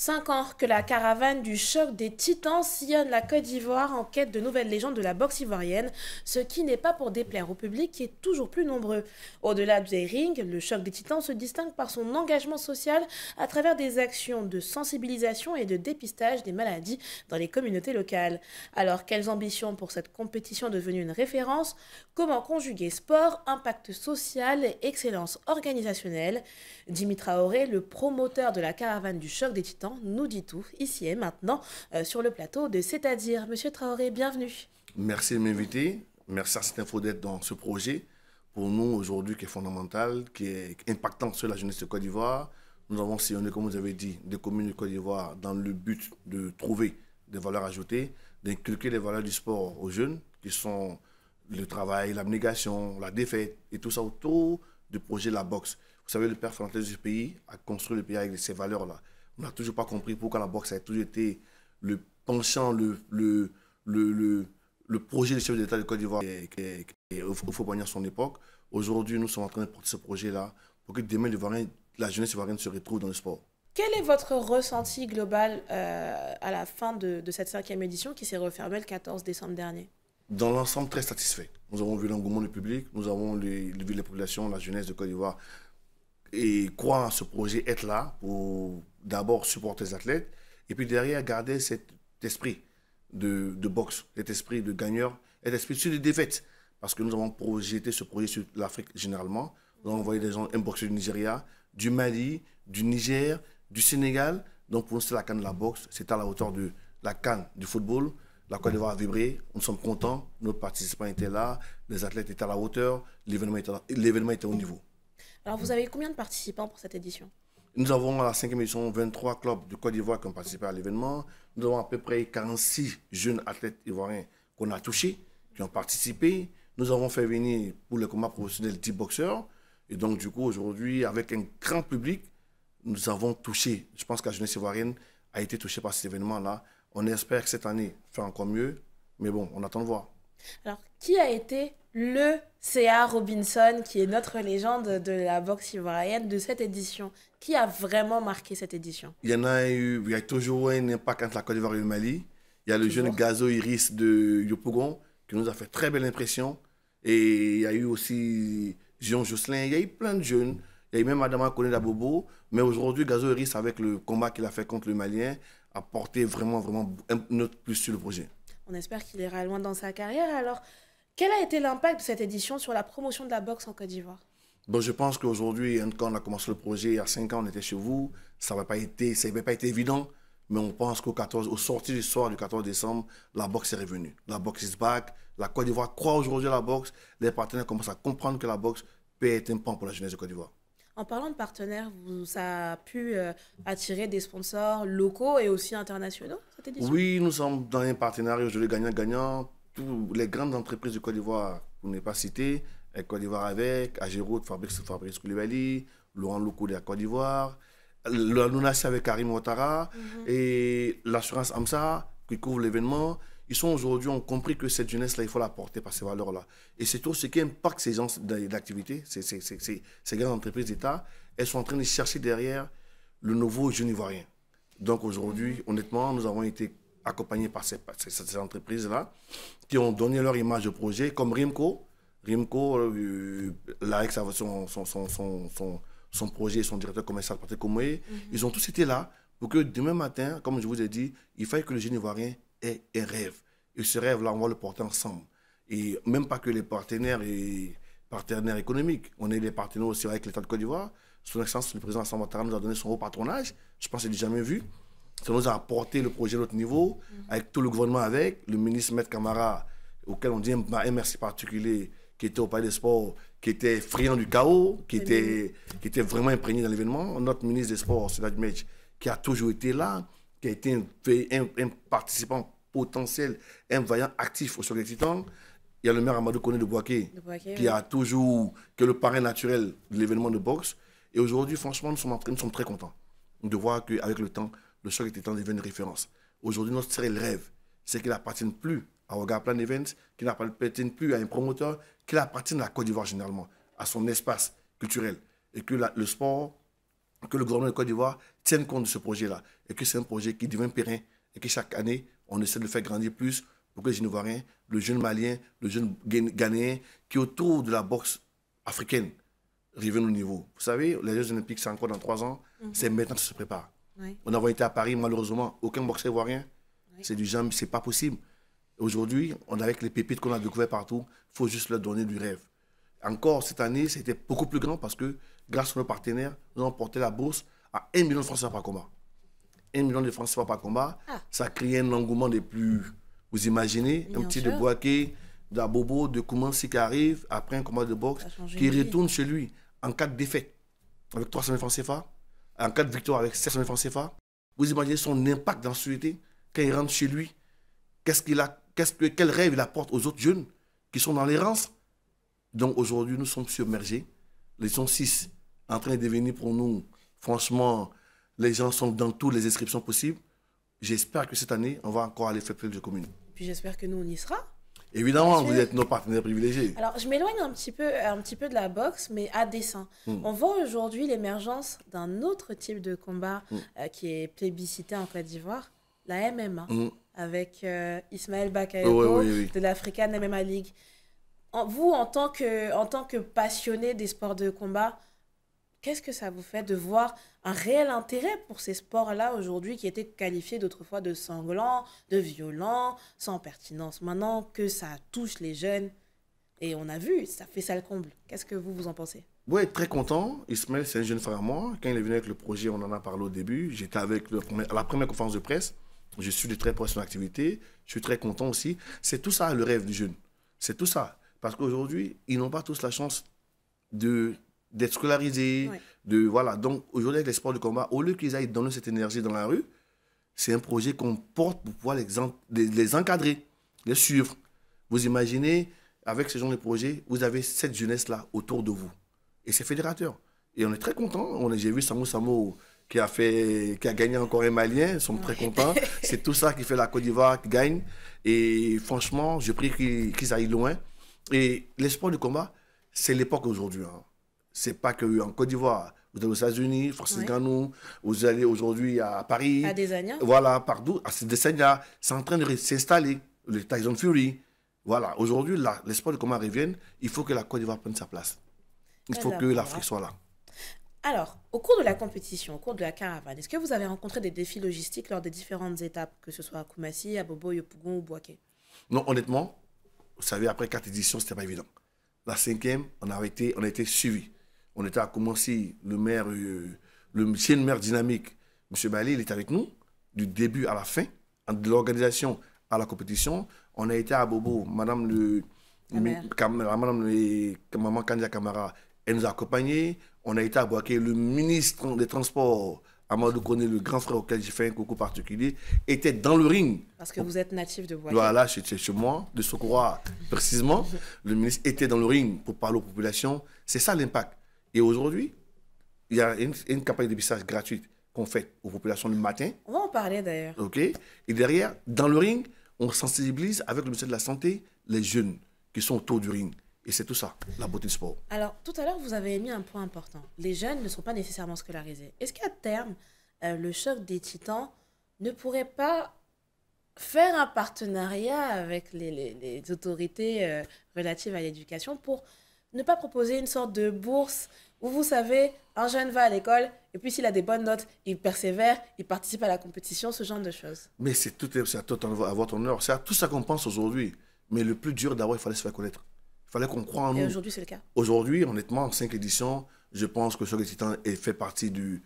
5 ans que la caravane du choc des titans sillonne la Côte d'Ivoire en quête de nouvelles légendes de la boxe ivoirienne, ce qui n'est pas pour déplaire au public qui est toujours plus nombreux. Au-delà des rings, le choc des titans se distingue par son engagement social à travers des actions de sensibilisation et de dépistage des maladies dans les communautés locales. Alors, quelles ambitions pour cette compétition devenue une référence? Comment conjuguer sport, impact social et excellence organisationnelle? Jimmy Traoré, le promoteur de la caravane du choc des titans, nous dit tout, ici et maintenant, sur le plateau de C'est-à-dire. Monsieur Traoré, bienvenue. Merci de m'inviter. Merci à cette info d'être dans ce projet. Pour nous, aujourd'hui, qui est fondamental, qui est impactant sur la jeunesse de Côte d'Ivoire. Nous avons sillonné, comme vous avez dit, des communes de Côte d'Ivoire dans le but de trouver des valeurs ajoutées, d'inculquer les valeurs du sport aux jeunes, qui sont le travail, l'abnégation, la défaite, et tout ça autour du projet de la boxe. Vous savez, le père fondateur du pays a construit le pays avec ces valeurs-là. On n'a toujours pas compris pourquoi la boxe a toujours été le penchant, le projet du chef de l'État de Côte d'Ivoire il faut poigner son époque. Aujourd'hui, nous sommes en train de porter ce projet-là pour que demain, la jeunesse ivoirienne se retrouve dans le sport. Quel est votre ressenti global à la fin de cette 5e édition qui s'est refermée le 14 décembre dernier? Dans l'ensemble, très satisfait. Nous avons vu l'engouement du public, nous avons vu les populations, la jeunesse de Côte d'Ivoire et croire à ce projet, être là pour d'abord supporter les athlètes et puis derrière garder cet esprit de boxe, cet esprit de gagneur, cet esprit sur les défaites. Parce que nous avons projeté ce projet sur l'Afrique généralement. Nous avons envoyé des gens, un boxeur du Nigeria, du Mali, du Niger, du Sénégal. Donc pour nous, c'est la CAN de la boxe. C'est à la hauteur de la CAN du football. La Côte d'Ivoire a vibré. Nous sommes contents. Nos participants étaient là. Les athlètes étaient à la hauteur. L'événement était au niveau. Alors, vous avez combien de participants pour cette édition? Nous avons à la 5e édition 23 clubs de Côte d'Ivoire qui ont participé à l'événement. Nous avons à peu près 46 jeunes athlètes ivoiriens qu'on a touchés, qui ont participé. Nous avons fait venir pour le combat professionnel 10 boxeurs. Et donc, du coup, aujourd'hui, avec un grand public, nous avons touché. Je pense que la jeunesse ivoirienne a été touchée par cet événement-là. On espère que cette année, faire encore mieux. Mais bon, on attend de voir. Alors, qui a été le C.A. Robinson, qui est notre légende de la boxe ivoirienne de cette édition? Qui a vraiment marqué cette édition? Il y a toujours un impact entre la Côte d'Ivoire et le Mali. Il y a le Toujours. jeune Gazo Iris de Yopougon qui nous a fait très belle impression. Et il y a eu aussi Jean Josselin. Il y a eu plein de jeunes. Il y a eu même Adama Kone Dabobo. Mais aujourd'hui, Gazo Iris, avec le combat qu'il a fait contre le Malien, a porté vraiment, vraiment un autre plus sur le projet. On espère qu'il ira loin dans sa carrière. Alors, quel a été l'impact de cette édition sur la promotion de la boxe en Côte d'Ivoire? Bon, je pense qu'aujourd'hui, quand on a commencé le projet, il y a 5 ans, on était chez vous. Ça n'avait pas été évident. Mais on pense au sorti du soir du 14 décembre, la boxe est revenue. La boxe is back. La Côte d'Ivoire croit aujourd'hui à la boxe. Les partenaires commencent à comprendre que la boxe peut être un pan pour la jeunesse de Côte d'Ivoire. En parlant de partenaires, ça a pu attirer des sponsors locaux et aussi internationaux, cette édition? Oui, nous sommes dans un partenariat aujourd'hui gagnant-gagnant. Toutes les grandes entreprises de Côte d'Ivoire, pour ne pas citer, Côte d'Ivoire avec, Agéroute, Fabrice Koulibaly, Laurent Loukou de la Côte d'Ivoire, la Lunassi avec Karim Ouattara et l'assurance AMSA qui couvre l'événement. Ils sont aujourd'hui, ont compris que cette jeunesse-là, il faut la porter par ces valeurs-là. Et c'est tout ce qui impacte ces gens d'activité, ces grandes entreprises d'État. Elles sont en train de chercher derrière le nouveau jeune ivoirien. Donc aujourd'hui, honnêtement, nous avons été accompagnés par ces entreprises-là qui ont donné leur image au projet, comme Rimco. Rimco, là, avec son projet, son directeur commercial, Patrick Omoé, ils ont tous été là pour que demain matin, comme je vous ai dit, il fallait que le jeune ivoirien ait un rêve. Et ce rêve-là, on va le porter ensemble. Et même pas que les partenaires économiques. On est des partenaires aussi avec l'État de Côte d'Ivoire. Son Excellence, le président Alassane Ouattara nous a donné son haut patronage. Je pense que c'est jamais vu. Ça nous a apporté le projet à notre niveau, avec tout le gouvernement avec, le ministre Maître Camara, auquel on dit un merci particulier, qui était au Palais des Sports, qui était friand du chaos, qui était vraiment imprégné dans l'événement. Notre ministre des Sports, Sénat Medj, qui a toujours été là, qui a été un participant potentiel, un vaillant actif au Choc des Titans. Il y a le maire Amadou Kone de Boaké, qui a toujours, qui est le parrain naturel de l'événement de boxe. Et aujourd'hui, franchement, nous sommes très contents de voir qu'avec le temps, le Choc des Titans devient une référence. Aujourd'hui, notre seul rêve, c'est qu'il n'appartienne plus à Oga Plan Events, qu'il n'appartienne plus à un promoteur, qu'il appartienne à la Côte d'Ivoire généralement, à son espace culturel. Et que le sport que le gouvernement de Côte d'Ivoire tienne compte de ce projet-là et que c'est un projet qui devient périn et que chaque année, on essaie de le faire grandir plus pour que les jeunes Ivoiriens, le jeune Malien, le jeune Ghanéen qui est autour de la boxe africaine reviennent au niveau. Vous savez, les Jeux Olympiques, c'est encore dans 3 ans, c'est maintenant que ça se prépare. Oui. On a été à Paris, malheureusement, aucun boxeur ivoirien. Oui. C'est du genre, c'est pas possible. Aujourd'hui, avec les pépites qu'on a découvertes partout, il faut juste leur donner du rêve. Encore cette année, c'était beaucoup plus grand parce que grâce à nos partenaires, nous avons porté la bourse à 1 million de francs CFA par combat. 1 million de francs CFA par combat, ça a créé un engouement des plus... Vous imaginez, bien un petit sûr. De Boaké, d'Abobo, de Koumansi qui arrive après un combat de boxe, qui retourne chez lui en cas de défaite avec 300 000 francs CFA, en cas de victoire avec 700 000 francs CFA. Vous imaginez son impact dans la société quand il rentre chez lui. Quel rêve il apporte aux autres jeunes qui sont dans l'errance. Donc aujourd'hui, nous sommes submergés. Les sont 6 en train de devenir pour nous, franchement, les gens sont dans toutes les inscriptions possibles. J'espère que cette année, on va encore aller faire plus de communes. Puis j'espère que nous, on y sera. Évidemment, vous êtes nos partenaires privilégiés. Alors, je m'éloigne un petit peu de la boxe, mais à dessein. On voit aujourd'hui l'émergence d'un autre type de combat qui est plébiscité en Côte d'Ivoire, la MMA, avec Ismaël Bakayoko de l'African MMA League. Vous, en tant que passionné des sports de combat, qu'est-ce que ça vous fait de voir un réel intérêt pour ces sports-là aujourd'hui qui étaient qualifiés d'autrefois de sanglants, de violents, sans pertinence? Maintenant que ça touche les jeunes, et on a vu, ça fait ça le comble. Qu'est-ce que vous en pensez? Oui, très content. Ismaël, c'est un jeune frère à moi. Quand il est venu avec le projet, on en a parlé au début. J'étais avec à la première conférence de presse. Je suis de très près son activité. Je suis très content aussi. C'est tout ça le rêve du jeune. C'est tout ça. Parce qu'aujourd'hui, ils n'ont pas tous la chance d'être scolarisés. Voilà. Donc, aujourd'hui, avec les sports de combat, au lieu qu'ils aillent donner cette énergie dans la rue, c'est un projet qu'on porte pour pouvoir les encadrer, les suivre. Vous imaginez, avec ce genre de projet, vous avez cette jeunesse-là autour de vous. Et c'est fédérateur. Et on est très contents. J'ai vu Samo qui a gagné encore un Malien. Ils sont très contents. C'est tout ça qui fait la Côte d'Ivoire qui gagne. Et franchement, je prie qu'ils aillent loin. Et les sports de combat, c'est l'époque aujourd'hui. Hein. C'est pas qu'en Côte d'Ivoire. Vous allez aux États-Unis, Francis Ngannou, vous allez aujourd'hui à Paris. À Desagna. Voilà, partout. À Desagna, c'est en train de s'installer. Le Tyson Fury. Voilà, aujourd'hui, les sports de combat reviennent. Il faut que la Côte d'Ivoire prenne sa place. Il faut que l'Afrique soit là. Alors, au cours de la compétition, au cours de la caravane, est-ce que vous avez rencontré des défis logistiques lors des différentes étapes, que ce soit à Koumassi, à Bobo, Yopougon ou Boaké? Non, honnêtement, vous savez, après 4 éditions, ce n'était pas évident. La 5e, on a été suivis. On était à Koumassi, le maire dynamique, M. Bali, il était avec nous, du début à la fin, de l'organisation à la compétition. On a été à Bobo, Maman Kandia Kamara, elle nous a accompagnés. On a été à Boaké, le ministre des Transports, Amadou Koné, le grand frère auquel j'ai fait un coucou particulier, était dans le ring. Parce que vous êtes natif de Boaké. Voilà, chez moi, de Sokora précisément. Le ministre était dans le ring pour parler aux populations. C'est ça l'impact. Et aujourd'hui, il y a une campagne de dépistage gratuite qu'on fait aux populations le matin. On va en parler d'ailleurs. OK. Et derrière, dans le ring, on sensibilise avec le ministère de la Santé les jeunes qui sont autour du ring. Et c'est tout ça, la beauté du sport. Alors, tout à l'heure, vous avez mis un point important. Les jeunes ne sont pas nécessairement scolarisés. Est-ce qu'à terme, le choc des titans ne pourrait pas faire un partenariat avec les autorités relatives à l'éducation pour ne pas proposer une sorte de bourse où, vous savez, un jeune va à l'école et puis s'il a des bonnes notes, il persévère, il participe à la compétition, ce genre de choses? Mais c'est à votre honneur. C'est à tout ça qu'on pense aujourd'hui. Mais le plus dur, d'abord, il fallait se faire connaître. Il fallait qu'on croie en nous. Et aujourd'hui, c'est le cas? Aujourd'hui, honnêtement, en 5 éditions, je pense que Choc des Titans fait partie du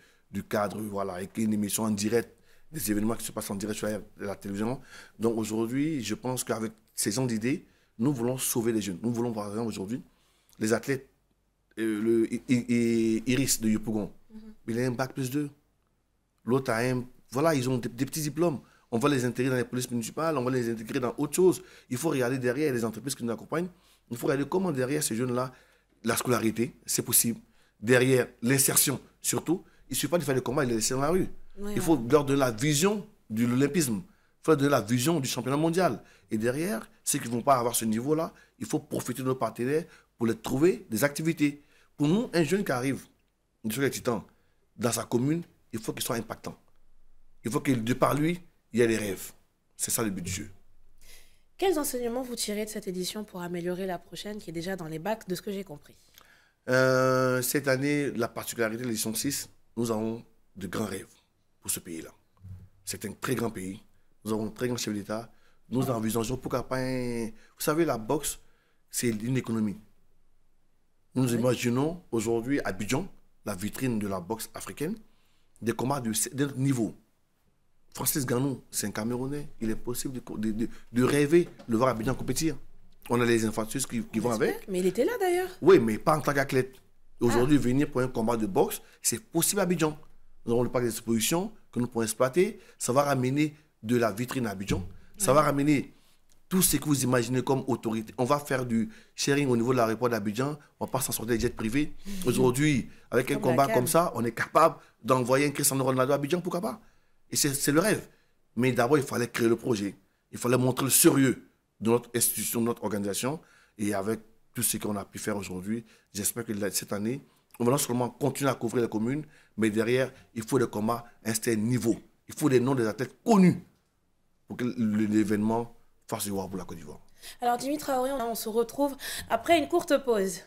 cadre, voilà, avec une émission en direct, des événements qui se passent en direct sur la télévision. Donc aujourd'hui, je pense qu'avec ces gens d'idées, nous voulons sauver les jeunes. Nous voulons, par exemple, aujourd'hui, les athlètes, Iris de Yopougon, il a un bac+2. L'autre a un... Voilà, ils ont des petits diplômes. On va les intégrer dans les polices municipales, on va les intégrer dans autre chose. Il faut regarder derrière les entreprises qui nous accompagnent. Il faut regarder comment derrière ces jeunes-là, la scolarité, c'est possible. Derrière l'insertion, surtout, il ne suffit pas de faire des combats et les laisser dans la rue. Il faut leur donner la vision de l'olympisme. Il faut leur donner la vision du championnat mondial. Et derrière, ceux qui ne vont pas avoir ce niveau-là, il faut profiter de nos partenaires pour les trouver des activités. Pour nous, un jeune qui arrive sur les Titans, dans sa commune, il faut qu'il soit impactant. Il faut que de par lui, il y ait des rêves. C'est ça le but du jeu. Quels enseignements vous tirez de cette édition pour améliorer la prochaine qui est déjà dans les bacs, de ce que j'ai compris? Cette année, la particularité de l'édition 6, nous avons de grands rêves pour ce pays-là. C'est un très grand pays. Nous avons un très grand chef d'État. Nous envisageons pourquoi pas un... Vous savez, la boxe, c'est une économie. Nous imaginons aujourd'hui à Abidjan, la vitrine de la boxe africaine, des combats de niveau. Francis Ngannou, c'est un Camerounais. Il est possible de rêver de le voir à Abidjan compétir. On a les infrastructures qui vont avec. Mais il était là d'ailleurs. Oui, mais pas en tant qu'athlète. Aujourd'hui, venir pour un combat de boxe, c'est possible à Abidjan. Nous avons le parc d'exposition que nous pouvons exploiter. Ça va ramener de la vitrine à Abidjan. Ça va ramener tout ce que vous imaginez comme autorité. On va faire du sharing au niveau de l'aéroport d'Abidjan. On va pas s'en sortir des jets privés. Aujourd'hui, avec un combat comme ça, on est capable d'envoyer un Cristiano Ronaldo à Abidjan, pourquoi pas? Et c'est le rêve. Mais d'abord, il fallait créer le projet. Il fallait montrer le sérieux de notre institution, de notre organisation. Et avec tout ce qu'on a pu faire aujourd'hui, j'espère que cette année, on va non seulement continuer à couvrir les communes, mais derrière, il faut des combats à un certain niveau. Il faut des noms des athlètes connus pour que l'événement fasse du voir pour la Côte d'Ivoire. Alors Dimitri Traoré, on se retrouve après une courte pause.